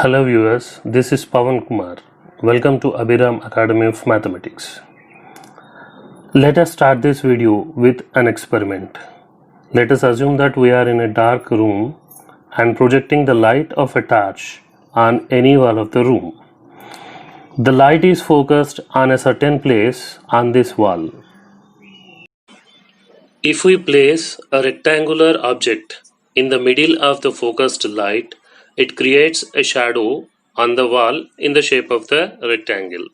Hello viewers, this is Pawan Kumar. Welcome to Abhiram Academy of Mathematics. Let us start this video with an experiment. Let us assume that we are in a dark room and projecting the light of a torch on any wall of the room. The light is focused on a certain place on this wall. If we place a rectangular object in the middle of the focused light, it creates a shadow on the wall in the shape of the rectangle.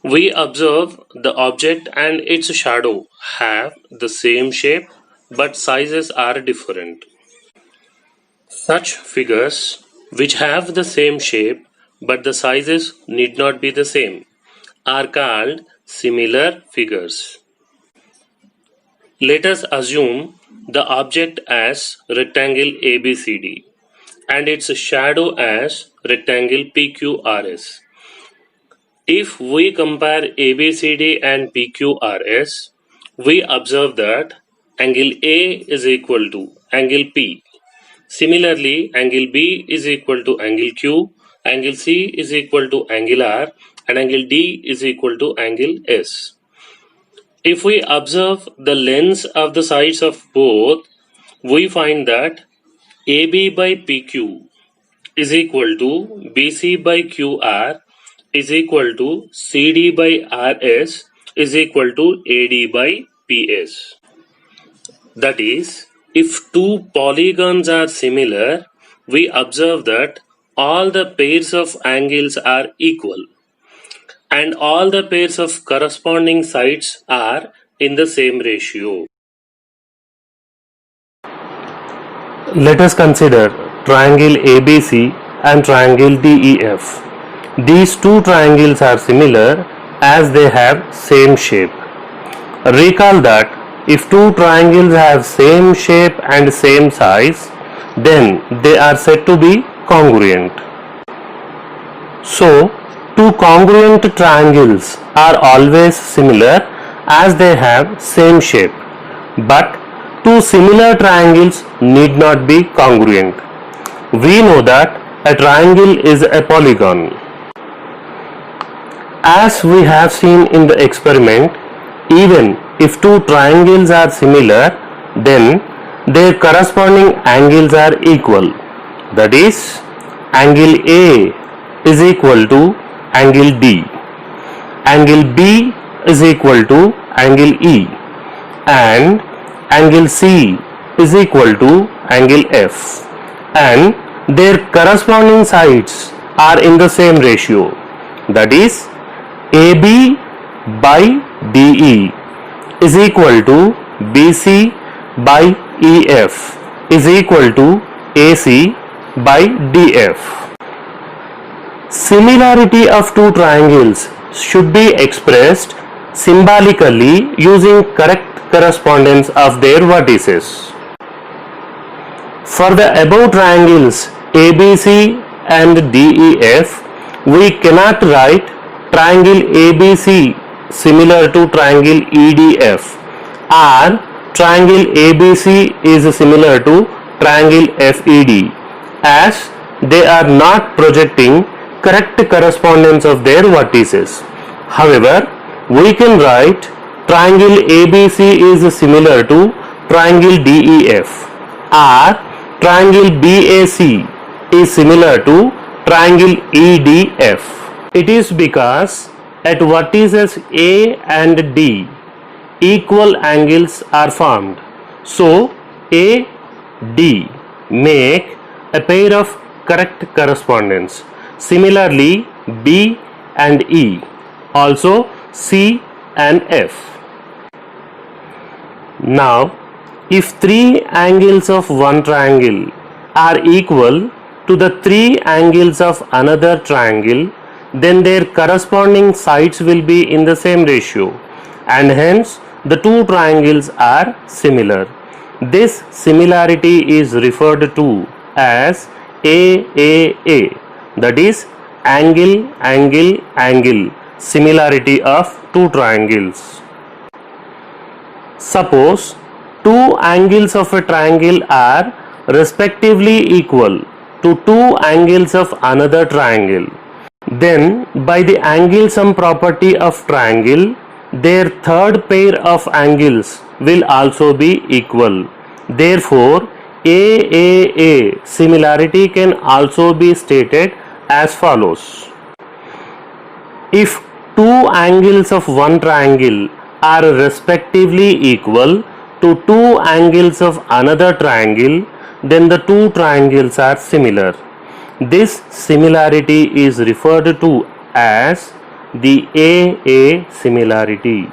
We observe the object and its shadow have the same shape but sizes are different. Such figures which have the same shape but the sizes need not be the same are called similar figures. Let us assume the object as rectangle ABCD and its shadow as rectangle PQRS. If we compare ABCD and PQRS, we observe that angle A is equal to angle P. Similarly, angle B is equal to angle Q, angle C is equal to angle R, and angle D is equal to angle S. If we observe the lengths of the sides of both, we find that AB by PQ is equal to BC by QR is equal to CD by RS is equal to AD by PS. That is, if two polygons are similar, we observe that all the pairs of angles are equal and all the pairs of corresponding sides are in the same ratio. Let us consider triangle ABC and triangle DEF. These two triangles are similar as they have same shape. Recall that if two triangles have same shape and same size, then they are said to be congruent. So, two congruent triangles are always similar as they have same shape, but two similar triangles need not be congruent. We know that a triangle is a polygon. As we have seen in the experiment, even if two triangles are similar, then their corresponding angles are equal. That is, angle A is equal to angle D, angle B is equal to angle E, and angle C is equal to angle F, and their corresponding sides are in the same ratio. That is, AB by DE is equal to BC by EF is equal to AC by DF. Similarity of two triangles should be expressed symbolically using correct correspondence of their vertices. For the above triangles ABC and DEF, we cannot write triangle ABC similar to triangle EDF or triangle ABC is similar to triangle FED as they are not projecting correct correspondence of their vertices. However, we can write triangle ABC is similar to triangle DEF or triangle BAC is similar to triangle EDF. It is because at vertices A and D, equal angles are formed. So, AD make a pair of correct correspondence. Similarly, B and E, also C and F. Now, if three angles of one triangle are equal to the three angles of another triangle, then their corresponding sides will be in the same ratio and hence the two triangles are similar. This similarity is referred to as AAA, that is angle, angle, angle, similarity of two triangles. Suppose two angles of a triangle are respectively equal to two angles of another triangle, then by the angle sum property of triangle, their third pair of angles will also be equal. Therefore, AAA similarity can also be stated as follows. If two angles of one triangle are respectively equal to two angles of another triangle, then the two triangles are similar. This similarity is referred to as the AA similarity.